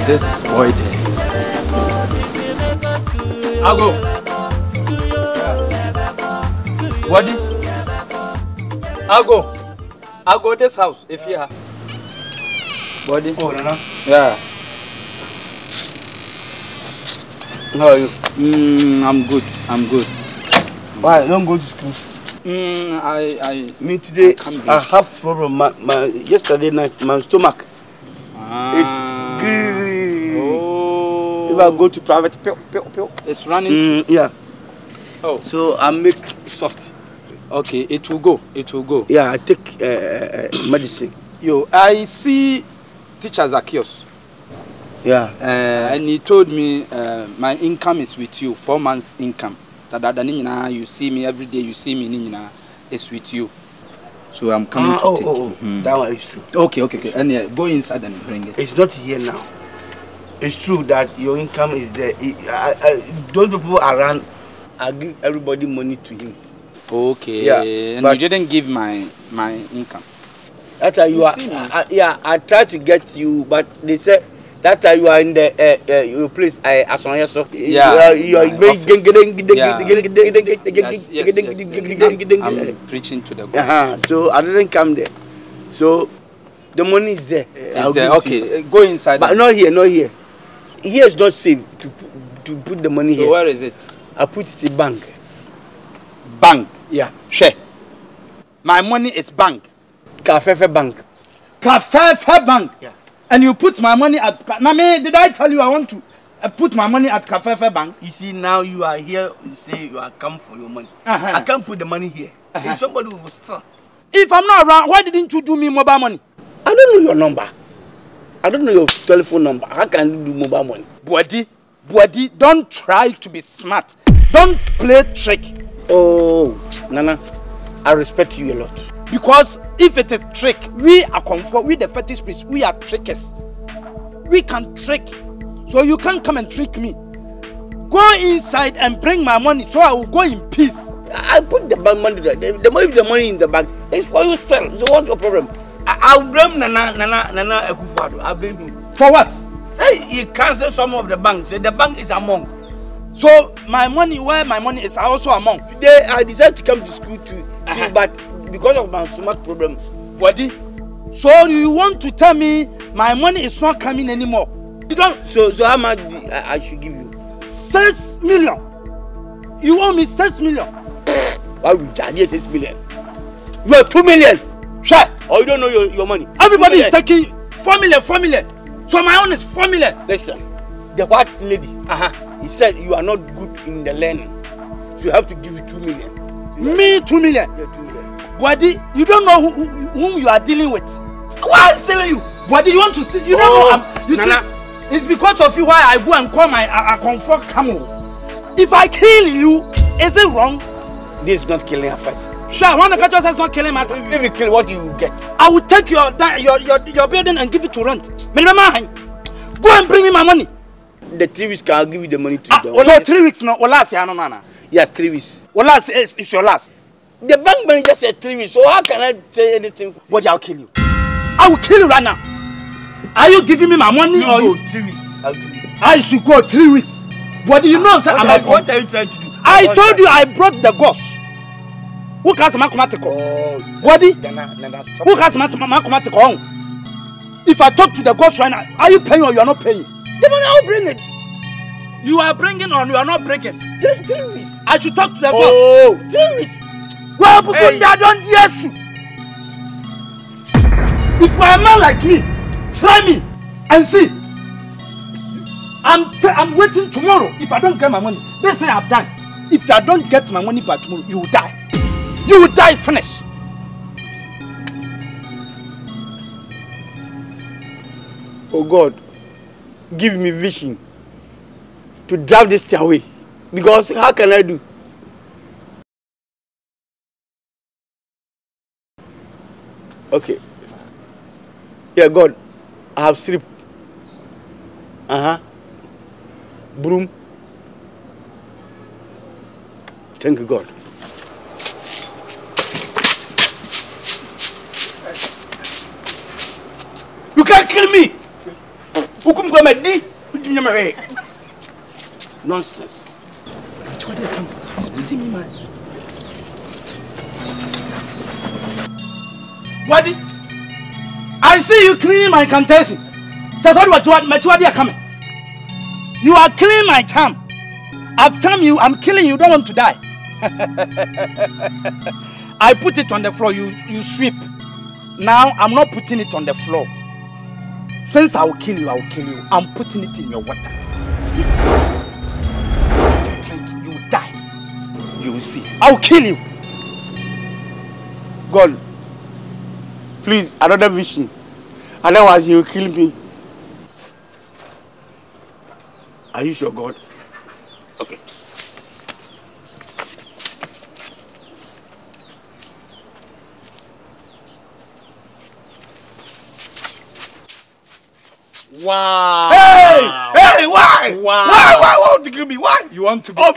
this boy there? I'll go. What? I'll go this house if you have. Body. Oh, Nana. Yeah. How are you? I'm good. Why? I don't go to school. Me today, I have problem. My yesterday night, my stomach. It's green. Oh. If I go to private, it's running. Yeah. Oh. So I make soft. Okay, it will go. Yeah, I take medicine. Yo, I see teacher Zacchaeus. Yeah. And he told me my income is with you, 4 months income. You see me every day, you see me, it's with you. So I'm coming to take. That one is true. Okay. And yeah, go inside and bring it. It's not here now. It's true that your income is there. Those people around, I give everybody money to him. Okay. Yeah, and you didn't give my income. That's how you are. I tried to get you, but they said that time you are in the your place. Asante. Yeah. You are I'm preaching to the gods. So I didn't come there. So the money is there. It's there. Okay. Go inside. But not here. Here is not safe to put the money here. So where is it? I put it in bank. Bank. Yeah. Share. My money is bank. Kafefe bank. Kafefe bank. Yeah. And you put my money at. Name, did I tell you I want to put my money at Kafefe bank? You see, now you are here. You say you are come for your money. I can't put the money here. If somebody will steal. If I'm not around, why didn't you do me mobile money? I don't know your number. I don't know your telephone number. How can you do mobile money? Buddy, don't try to be smart. Don't play trick. Oh, Nana, I respect you a lot. Because if it is trick, we are comfort, we the fetish priests, we are trickers. We can trick. So you can't come and trick me. Go inside and bring my money so I will go in peace. I put the bank money there. The money in the bank is for you still. So what's your problem? I'll blame Nana Akufo-Addo. I'll blame him. For what? Say he cancelled some of the banks. So the bank is among. So my money, where my money is also among. Today I decided to come to school to see, but because of my stomach problem. Buddy, so you want to tell me my money is not coming anymore? You don't. So how much I should give you? 6 million. You owe me 6 million. Why would you charge 6 million? You are 2 million. Sure. Or you don't know your money. Everybody is taking 4 million. So my own is 4 million. Listen, the white lady, he said you are not good in the learning. So you have to give you 2 million. Me 2 million? Yeah, 2 million. Buddy, you don't know whom you are dealing with. Why is selling you? Buddy, you want to steal? You don't know. You Nana. See, it's because of you why I go and call my comfort camel. If I kill you, is it wrong? This is not killing affairs. Sure, one of the catchers is not killing my. If you kill, what do you get? I will take your building and give it to rent. Go and bring me my money. The 3 weeks I'll give you the money to you. So 3 weeks now, last year, no. Yeah, 3 weeks. Last is your last. The bank manager said 3 weeks, so how can I say anything? Buddy, I'll kill you. I will kill you right now. Are you giving me my money you or go, you? 3 weeks. I'll give you. I should go 3 weeks. But you know, sir, what are you trying to do? I told you I brought the ghost. Who cares mathematical? Buddy? Who cares mathematical? If I talk to the ghost right now, are you paying or you are not paying? The money I'll bring it. You are bringing or you are not bringing? 3 weeks. I should talk to the ghost. Oh, 3 weeks. Well, because I don't yes you. If you are a man like me, try me and see. I'm waiting tomorrow. If I don't get my money, let's say I've done. If I don't get my money by tomorrow, you will die. You will die. Finish. Oh God, give me vision to drive this thing away. Because how can I do? Okay. Yeah, God, I have sleep. Broom. Thank you, God. You can't kill me. Ukum come di. Nonsense. He's beating me, man. What? I see you cleaning my cantation. That's what you are coming. You are cleaning my charm. I've charmed you. I'm killing you. You don't want to die. I put it on the floor. You sweep. Now I'm not putting it on the floor. Since I will kill you, I'm putting it in your water. If you drink, you will die. You will see. I'll kill you. God, please, another vision. Otherwise, you will kill me. Are you sure, God? Okay. Wow. Hey! Why? Wow. Why want to kill me? Why? You want to be... Oh,